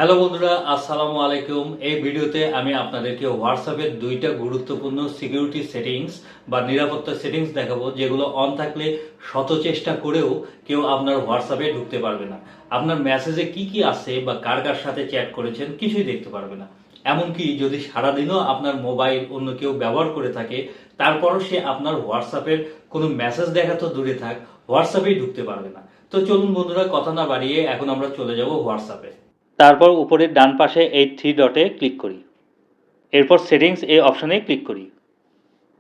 Hello বন্ধুরা, আসসালামু আলাইকুম। এই ভিডিওতে আমি আপনাদেরকে হোয়াটসঅ্যাপের দুইটা গুরুত্বপূর্ণ সিকিউরিটি সেটিংস বা নিরাপত্তা সেটিংস দেখাবো, যেগুলো অন থাকলে শত চেষ্টা করেও কেউ আপনার হোয়াটসঅ্যাপে ঢুকতে পারবে না। আপনার মেসেজে কি কি আছে বা কার কার সাথে চ্যাট করেছেন কিছুই দেখতে পারবে না। এমনকি যদি সারাদিনও আপনার মোবাইল অন্য কেউ ব্যবহার করে থাকে, তারপরও সে আপনার হোয়াটসঅ্যাপের কোনো মেসেজ দেখা তো দূরে থাক, হোয়াটসঅ্যাপেই ঢুকতে পারবে না। তো চলুন বন্ধুরা, কথা না বাড়িয়ে এখন আমরা চলে যাব হোয়াটসঅ্যাপে। তারপর উপরের ডান পাশে এই থ্রি ডটে ক্লিক করি। এরপর সেটিংস এই অপশনে ক্লিক করি।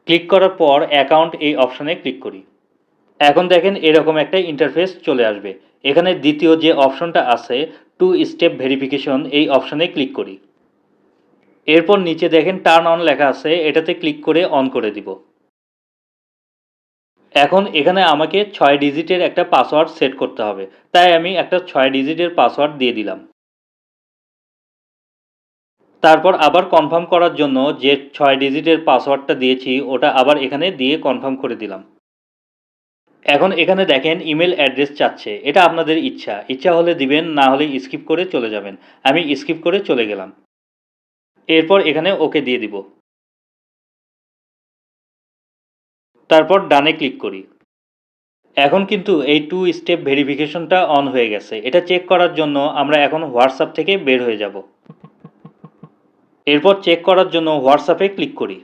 ক্লিক করার পর অ্যাকাউন্ট এই অপশনে ক্লিক করি। এখন দেখেন এরকম একটা ইন্টারফেস চলে আসবে। এখানে দ্বিতীয় যে অপশনটা আছে, টু স্টেপ ভেরিফিকেশন, এই অপশনে ক্লিক করি। এরপর নিচে দেখেন টার্ন অন লেখা আছে, এটাতে ক্লিক করে অন করে দিব। এখন এখানে আমাকে 6 ডিজিটের একটা পাসওয়ার্ড সেট করতে হবে, তাই আমি একটা 6 ডিজিটের পাসওয়ার্ড দিয়ে দিলাম। তারপর আবার কনফার্ম করার জন্য যে 6 ডিজিটের পাসওয়ার্ডটা দিয়েছি ওটা আবার এখানে দিয়ে কনফার্ম করে দিলাম। এখন এখানে দেখেন ইমেল অ্যাড্রেস চাচ্ছে, এটা আপনাদের ইচ্ছা হলে দিবেন, না হলে স্কিপ করে চলে যাবেন। আমি স্কিপ করে চলে গেলাম। এরপর এখানে ওকে দিয়ে দিব। তারপর ডানে ক্লিক করি। এখন কিন্তু এই টু স্টেপ ভেরিফিকেশনটা অন হয়ে গেছে। এটা চেক করার জন্য আমরা এখন হোয়াটসঅ্যাপ থেকে বের হয়ে যাব। এরপর চেক করার জন্য হোয়াটসঅ্যাপে ক্লিক করি।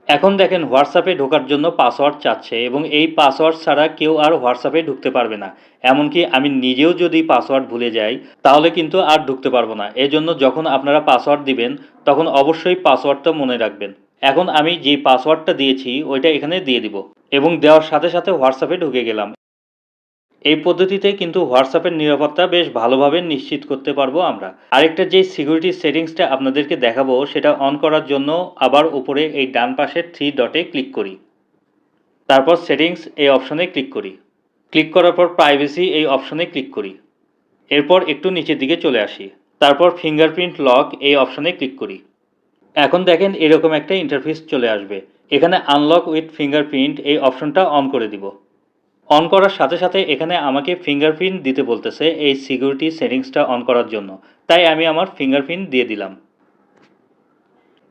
এখন দেখেন হোয়াটসঅ্যাপে ঢোকার জন্য পাসওয়ার্ড চাচ্ছে, এবং এই পাসওয়ার্ড ছাড়া কেউ আর হোয়াটসঅ্যাপে ঢুকতে পারবে না। এমনকি আমি নিজেও যদি পাসওয়ার্ড ভুলে যাই তাহলে কিন্তু আর ঢুকতে পারবো না। এজন্য যখন আপনারা পাসওয়ার্ড দিবেন তখন অবশ্যই পাসওয়ার্ডটা মনে রাখবেন। এখন আমি যে পাসওয়ার্ডটা দিয়েছি ওইটা এখানে দিয়ে দিব, এবং দেওয়ার সাথে সাথে হোয়াটসঅ্যাপে ঢুকে গেলাম। এই পদ্ধতিতে কিন্তু হোয়াটসঅ্যাপের নিরাপত্তা বেশ ভালোভাবে নিশ্চিত করতে পারবো আমরা। আরেকটা যে সিকিউরিটি সেটিংসটা আপনাদেরকে দেখাবো সেটা অন করার জন্য আবার উপরে এই ডান পাশের থ্রি ডটে ক্লিক করি। তারপর সেটিংস এই অপশনে ক্লিক করি। ক্লিক করার পর প্রাইভেসি এই অপশনে ক্লিক করি। এরপর একটু নিচের দিকে চলে আসি। তারপর ফিঙ্গারপ্রিন্ট লক এই অপশনে ক্লিক করি। এখন দেখেন এরকম একটা ইন্টারফেস চলে আসবে। এখানে আনলক উইথ ফিঙ্গারপ্রিন্ট এই অপশনটা অন করে দিব। অন করার সাথে সাথে এখানে আমাকে ফিঙ্গারপ্রিন্ট দিতে বলতেছে এই সিকিউরিটি সেটিংসটা অন করার জন্য, তাই আমি আমার ফিঙ্গারপ্রিন্ট দিয়ে দিলাম,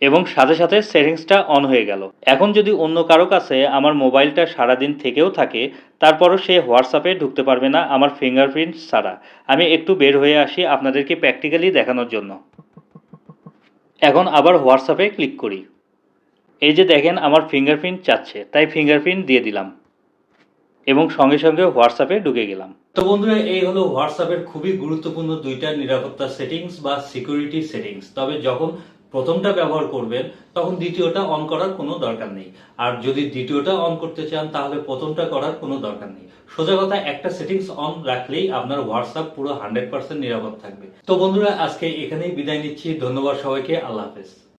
এবং সাথে সাথে সেটিংসটা অন হয়ে গেল। এখন যদি অন্য কারো কাছে আমার মোবাইলটা সারাদিন থেকেও থাকে, তারপরও সে হোয়াটসঅ্যাপে ঢুকতে পারবে না আমার ফিঙ্গারপ্রিন্ট ছাড়া। আমি একটু বের হয়ে আসি আপনাদেরকে প্র্যাকটিক্যালি দেখানোর জন্য। এখন আবার হোয়াটসঅ্যাপে ক্লিক করি। এই যে দেখেন আমার ফিঙ্গারপ্রিন্ট চাচ্ছে, তাই ফিঙ্গারপ্রিন্ট দিয়ে দিলাম, এবং সঙ্গে সঙ্গে হোয়াটসঅ্যাপে ঢুকে গেলাম। তো বন্ধুরা, এই হলো হোয়াটসঅ্যাপের খুবই গুরুত্বপূর্ণ দুইটা নিরাপত্তা সেটিংস বা সিকিউরিটি সেটিংস। তবে যখন প্রথমটা ব্যবহার করবেন তখন দ্বিতীয়টা অন করার কোনো দরকার নেই। আর যদি দ্বিতীয়টা অন করতে চান তাহলে প্রথমটা করার কোনো দরকার নেই। সোজা কথা, একটা সেটিংস অন রাখলেই আপনার হোয়াটসঅ্যাপ পুরো 100% নিরাপদ থাকবে। তো বন্ধুরা, আজকে এখানেই বিদায় নিচ্ছি। ধন্যবাদ সবাইকে। আল্লাহ হাফেজ।